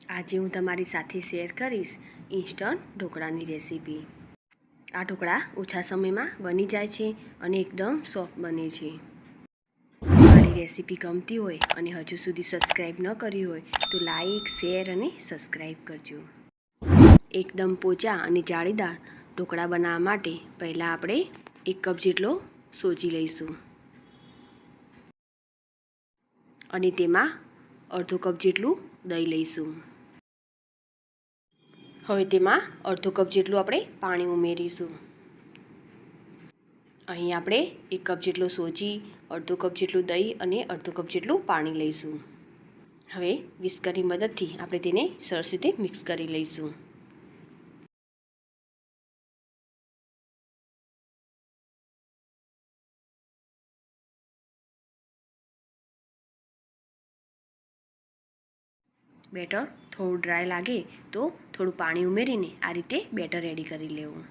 આજે હું તમારી સાથે શેર કરીશ ઇન્સ્ટન્ટ ઢોકળાની રેસીપી। આ ઢોકળા ઓછા સમયમાં બની જાય છે અને એકદમ સોફ્ટ બને છે। મારી રેસીપી ગમતી હોય અને હજુ સુધી સબસ્ક્રાઈબ ન કરી હોય તો લાઈક, શેર અને સબસ્ક્રાઈબ કરજો। એકદમ પોચા અને જાળીદાર ઢોકળા બનાવવા માટે પહેલાં આપણે 1 કપ જેટલો સોજી લઈશું અને તેમાં અડધો કપ જેટલું દહીં લઈશું। હવે તેમાં અડધો કપ જેટલું આપણે પાણી ઉમેરીશું। અહીં આપણે 1 કપ જેટલો સોજી, અડધો કપ જેટલું દહીં અને અડધો કપ જેટલું પાણી લઈશું। હવે વિસ્કરની મદદથી આપણે તેને સરસ રીતે મિક્સ કરી લઈશું। બેટર થોડું ડ્રાય લાગે તો થોડું પાણી ઉમેરીને આ રીતે બેટર રેડી કરી લેવું।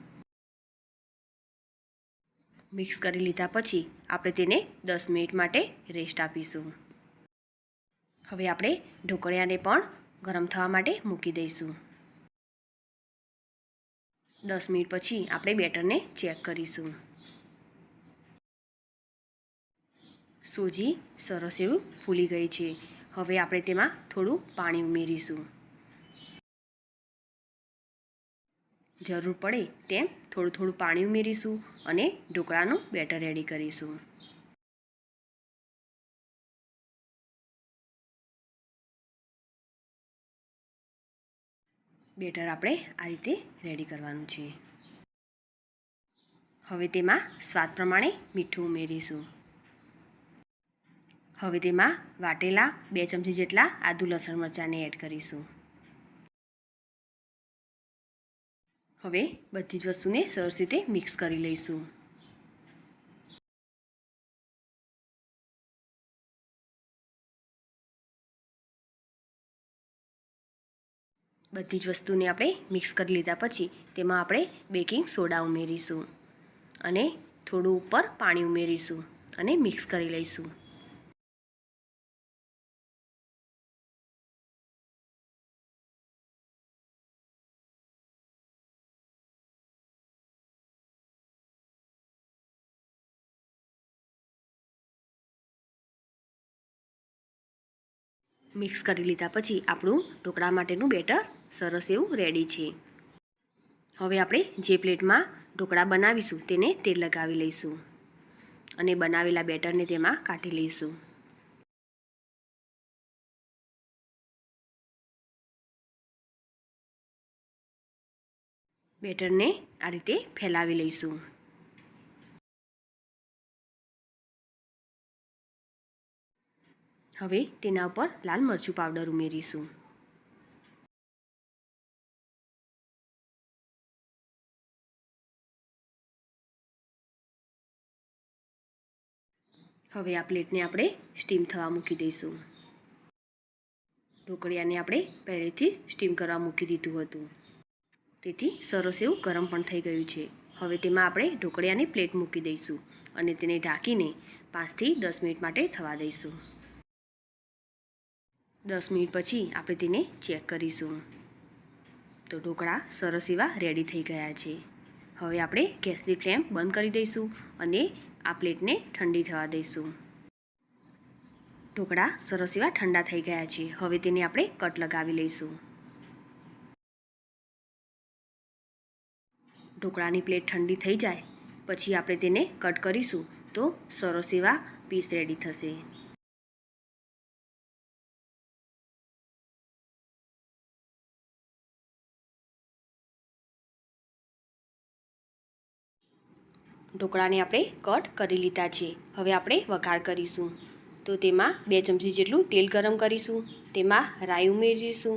મિક્સ કરી લીધા પછી આપણે તેને 10 મિનિટ માટે રેસ્ટ આપીશું। હવે આપણે ઢોકળિયાને પણ ગરમ થવા માટે મૂકી દઈશું। 10 મિનિટ પછી આપણે બેટરને ચેક કરીશું। સોજી સરસ એવું ફૂલી ગઈ છે। હવે આપણે તેમાં થોડું પાણી ઉમેરીશું। જરૂર પડે તેમ થોડું પાણી ઉમેરીશું અને ઢોકળાનું બેટર રેડી કરીશું। બેટર આપણે આ રીતે રેડી કરવાનું છે। હવે તેમાં સ્વાદ પ્રમાણે મીઠું ઉમેરીશું। હવે તેમાં વાટેલા 2 ચમચી જેટલા આદુ લસણ મરચાંને એડ કરીશું। હવે બધી જ વસ્તુને સરસ રીતે મિક્સ કરી લઈશું। બધી જ વસ્તુને આપણે મિક્સ કરી લીધા પછી તેમાં આપણે બેકિંગ સોડા ઉમેરીશું અને થોડું ઉપર પાણી ઉમેરીશું અને મિક્સ કરી લઈશું। મિક્સ કરી લીધા પછી આપણું ઢોકળા માટેનું બેટર સરસ એવું રેડી છે। હવે આપણે જે પ્લેટમાં ઢોકળા બનાવીશું તેને તેલ લગાવી લઈશું અને બનાવેલા બેટરને તેમાં કાઢી લઈશું। બેટરને આ રીતે ફેલાવી લઈશું। હવે તેના ઉપર લાલ મરચું પાવડર ઉમેરીશું। હવે આ પ્લેટને આપણે સ્ટીમ થવા મૂકી દઈશું। ઢોકળિયાને આપણે પહેલેથી સ્ટીમ કરવા મૂકી દીધું હતું, તેથી સરસ એવું ગરમ પણ થઈ ગયું છે। હવે તેમાં આપણે ઢોકળિયાની પ્લેટ મૂકી દઈશું અને તેને ઢાંકીને 5 થી 10 મિનિટ માટે થવા દઈશું। 10 મિનિટ પછી આપણે તેને ચેક કરીશું તો ઢોકળા સરસ એવા રેડી થઈ ગયા છે। હવે આપણે ગેસની ફ્લેમ બંધ કરી દઈશું અને આ પ્લેટને ઠંડી થવા દઈશું। ઢોકળા સરસ એવા ઠંડા થઈ ગયા છે। હવે તેને આપણે કટ લગાવી લઈશું। ઢોકળાની પ્લેટ ઠંડી થઈ જાય પછી આપણે તેને કટ કરીશું તો સરસ એવા પીસ રેડી થશે। ઢોકળાને આપણે કટ કરી લીધા છે। હવે આપણે વઘાર કરીશું તો તેમાં 2 ચમચી જેટલું તેલ ગરમ કરીશું, તેમાં રાઈ ઉમેરીશું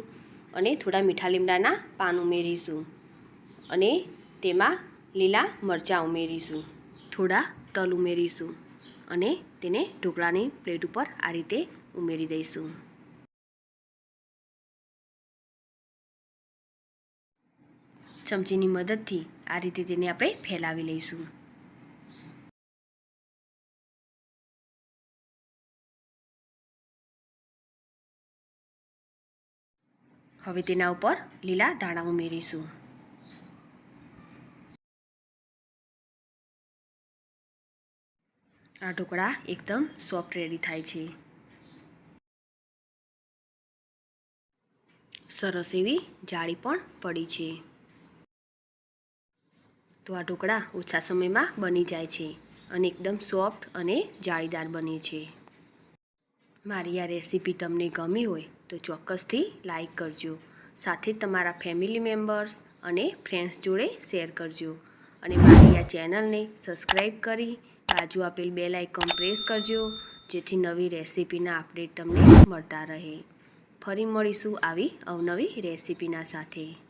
અને થોડા મીઠા લીમડાના પાન ઉમેરીશું અને તેમાં લીલા મરચાં ઉમેરીશું, થોડા તલ ઉમેરીશું અને તેને ઢોકળાની પ્લેટ ઉપર આ રીતે ઉમેરી દઈશું। ચમચીની મદદથી આ રીતે તેને આપણે ફેલાવી લઈશું। હવે તેના ઉપર લીલા ધાણા ઉમેરીશું. આ ઢોકળા એકદમ સોફ્ટ રેડી થાય છે. સરસ એવી જાળી પણ પડી છે. તો આ ઢોકળા ઓછા સમયમાં બની જાય છે અને એકદમ સોફ્ટ અને જાળીદાર બને છે. મારી આ રેસીપી તમને ગમી હોય તો ચોક્કસથી લાઈક કરજો. સાથે તમારા ફેમિલી મેમ્બર્સ અને ફ્રેન્ડ્સ જોડે શેર કરજો. અને મારી આ ચેનલને સબસ્ક્રાઈબ કરી બાજુ આપેલ બેલ આઇકોન પ્રેસ કરજો, જેથી નવી રેસીપીના અપડેટ તમને મળતા રહે. ફરી મળીશું આવી અવનવી રેસીપીના સાથે.